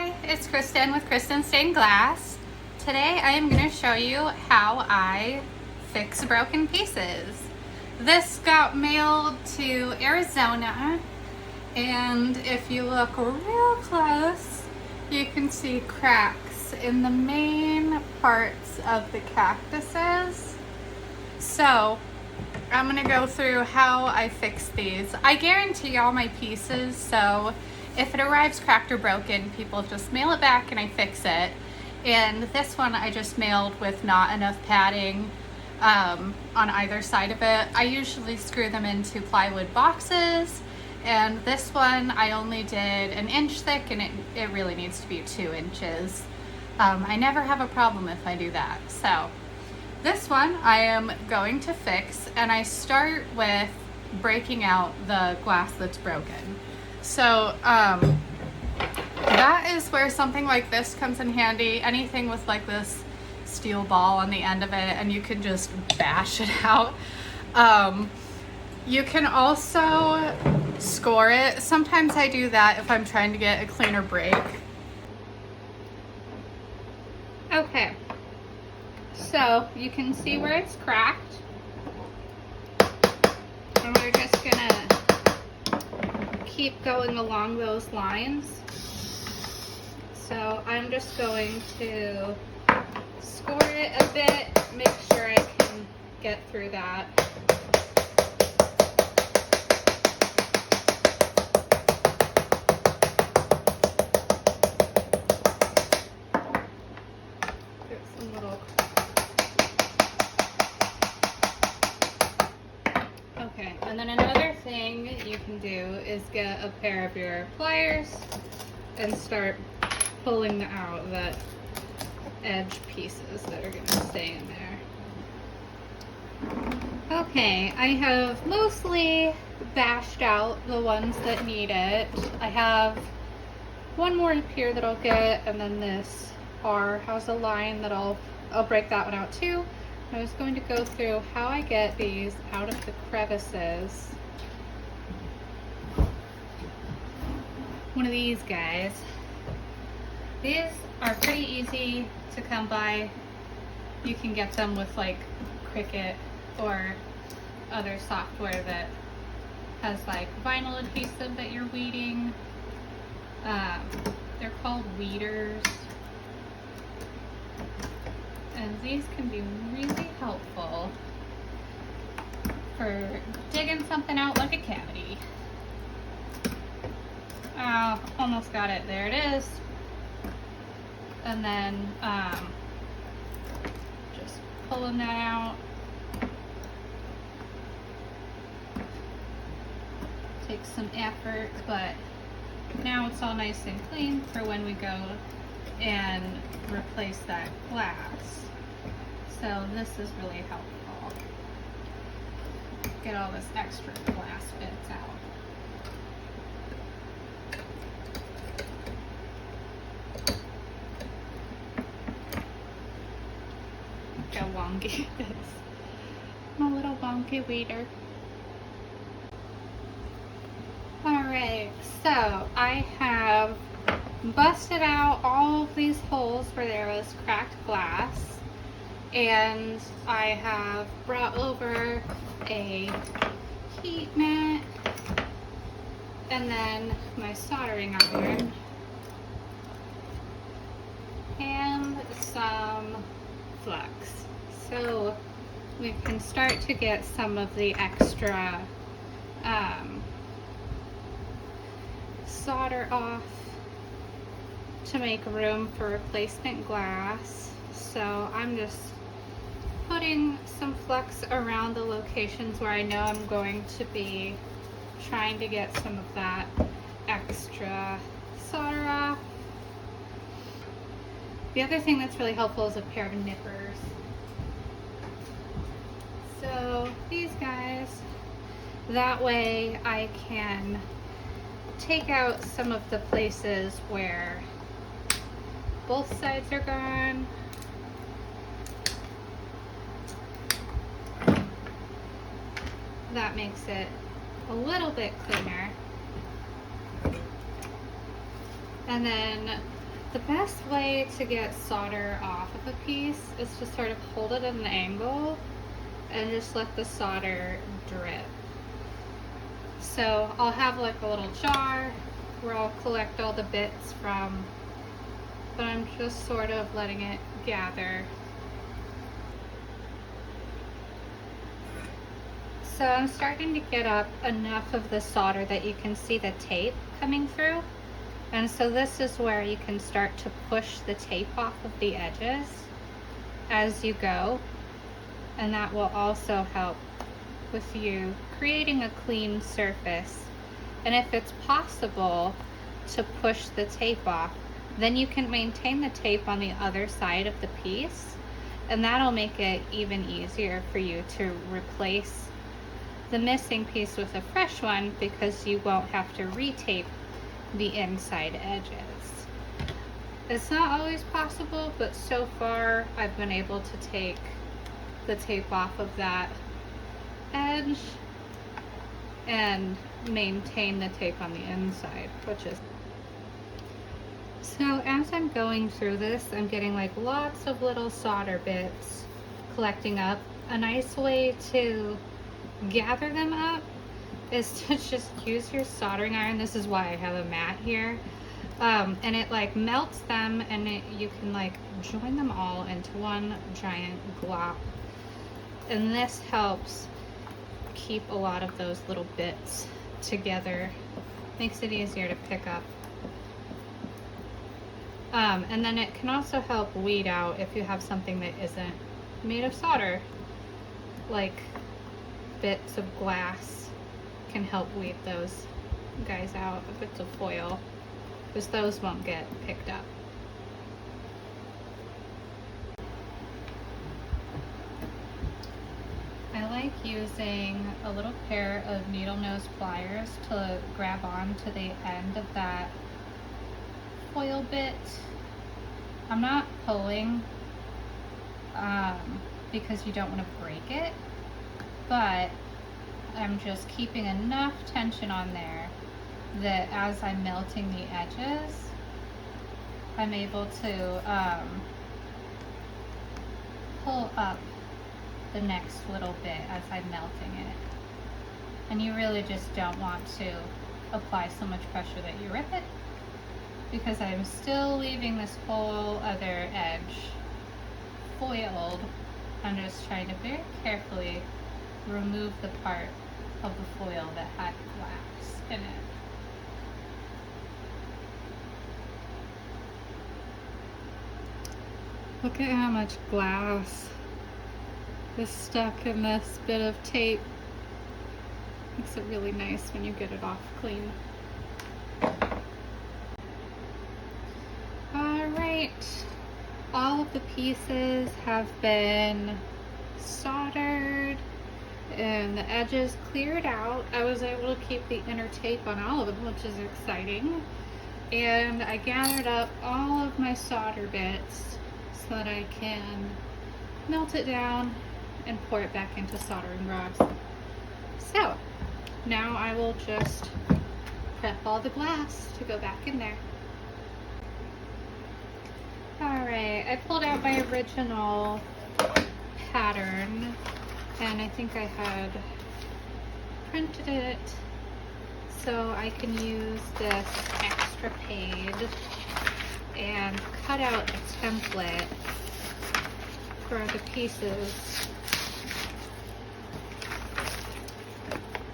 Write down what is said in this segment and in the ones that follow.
Hi, it's Kristen with Kristen Stained Glass. Today I am going to show you how I fix broken pieces. This got mailed to Arizona, and if you look real close, you can see cracks in the main parts of the cactuses. So I'm going to go through how I fix these. I guarantee all my pieces, so if it arrives cracked or broken, people just mail it back and I fix it. And this one I just mailed with not enough padding on either side of it. I usually screw them into plywood boxes, and this one I only did an inch thick, and it really needs to be 2 inches. I never have a problem if I do that. So this one I am going to fix, and I start with breaking out the glass that's broken. So that is where something like this comes in handy. Anything with like this steel ball on the end of it, and you can just bash it out. You can also score it. Sometimes I do that if I'm trying to get a cleaner break. Okay, so you can see where it's cracked, and we're just gonna keep going along those lines. So I'm just going to score it a bit, make sure I can get through that. Get some little... Okay, and then another thing you can do is get a pair of your pliers and start pulling out the edge pieces that are going to stay in there. Okay, I have mostly bashed out the ones that need it. I have one more up here that I'll get, and then this R has a line that I'll break that one out too. I was going to go through how I get these out of the crevices. One of these guys. These are pretty easy to come by. You can get them with like Cricut or other software that has like vinyl adhesive that you're weeding. They're called weeders. And these can be really helpful for digging something out like a cavity. Almost got it. There it is. And then just pulling that out. Takes some effort, but now it's all nice and clean for when we go and replace that glass. So this is really helpful. Get all this extra glass bits out. Look how wonky it is. My little wonky weeder. Alright, so I have busted out all of these holes where there was cracked glass, and I have brought over a heat mat and then my soldering iron and some flux, so we can start to get some of the extra solder off to make room for replacement glass. So I'm just putting some flux around the locations where I know I'm going to be trying to get some of that extra solder off. The other thing that's really helpful is a pair of nippers. So these guys, that way I can take out some of the places where both sides are gone. That makes it a little bit cleaner. And then The best way to get solder off of a piece is to sort of hold it at an angle and just let the solder drip. So I'll have like a little jar where I'll collect all the bits from, but I'm just sort of letting it gather. So I'm starting to get up enough of the solder that you can see the tape coming through. And so this is where you can start to push the tape off of the edges as you go. And that will also help with you creating a clean surface. And if it's possible to push the tape off, then you can maintain the tape on the other side of the piece. And that'll make it even easier for you to replace the missing piece with a fresh one, because you won't have to retape the inside edges. It's not always possible, but so far I've been able to take the tape off of that edge and maintain the tape on the inside, which is... So as I'm going through this, I'm getting like lots of little solder bits collecting up. A nice way to gather them up is to just use your soldering iron. This is why I have a mat here. And it like melts them, and you can like join them all into one giant glop. And this helps keep a lot of those little bits together. Makes it easier to pick up. And then it can also help weed out if you have something that isn't made of solder, like bits of glass can help weed those guys out, bits of foil, because those won't get picked up. I like using a little pair of needle nose pliers to grab on to the end of that foil bit. I'm not pulling because you don't want to break it, but I'm just keeping enough tension on there that as I'm melting the edges, I'm able to pull up the next little bit as I'm melting it. And you really just don't want to apply so much pressure that you rip it, because I'm still leaving this whole other edge foiled. I'm just trying to very carefully remove the part of the foil that had glass in it. Look at how much glass is stuck in this bit of tape. Makes it really nice when you get it off clean. Alright, all of the pieces have been soldered and the edges cleared out. I was able to keep the inner tape on all of them, which is exciting. And I gathered up all of my solder bits so that I can melt it down and pour it back into soldering rods. So now I will just prep all the glass to go back in there. Alright, I pulled out my original pattern, and I think I had printed it so I can use this extra page and cut out a template for the pieces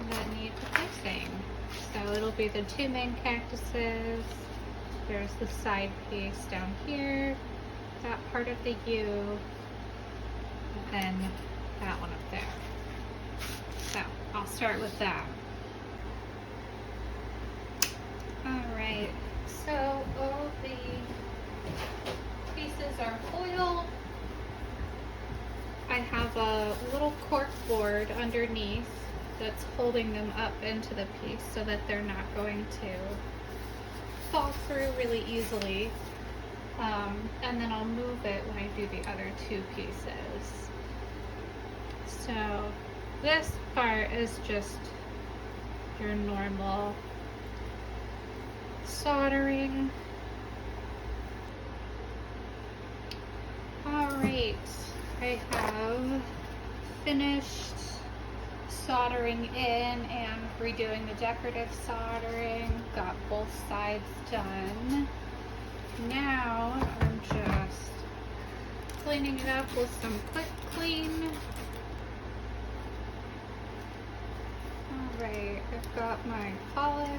that need replacing. So it'll be the two main cactuses. There's the side piece down here, that part of the U, and then that one up there. So I'll start with that. Alright, so all the pieces are foiled. I have a little cork board underneath that's holding them up into the piece so that they're not going to fall through really easily. And then I'll move it when I do the other two pieces. So this part is just your normal soldering. Alright, I have finished soldering in and redoing the decorative soldering. Got both sides done. Now I'm just cleaning it up with some quick clean. Alright, I've got my polish.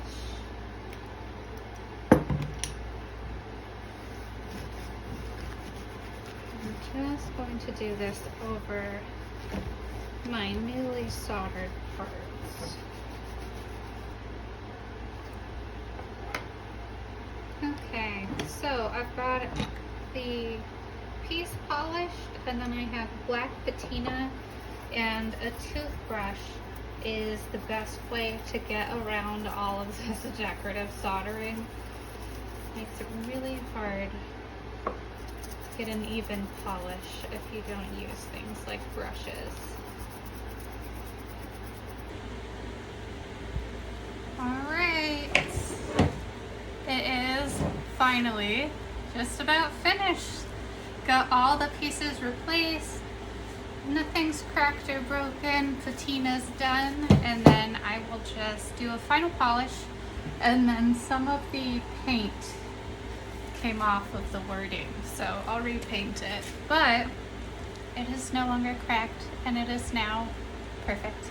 I'm just going to do this over my newly soldered parts. Okay, so I've got the piece polished, and then I have black patina, and a toothbrush is the best way to get around all of this decorative soldering. Makes it really hard to get an even polish if you don't use things like brushes. Alright, it is finally just about finished. Got all the pieces replaced, nothing's cracked or broken, patina's done, and then I will just do a final polish, and then some of the paint came off of the wording, so I'll repaint it, but it is no longer cracked and it is now perfect.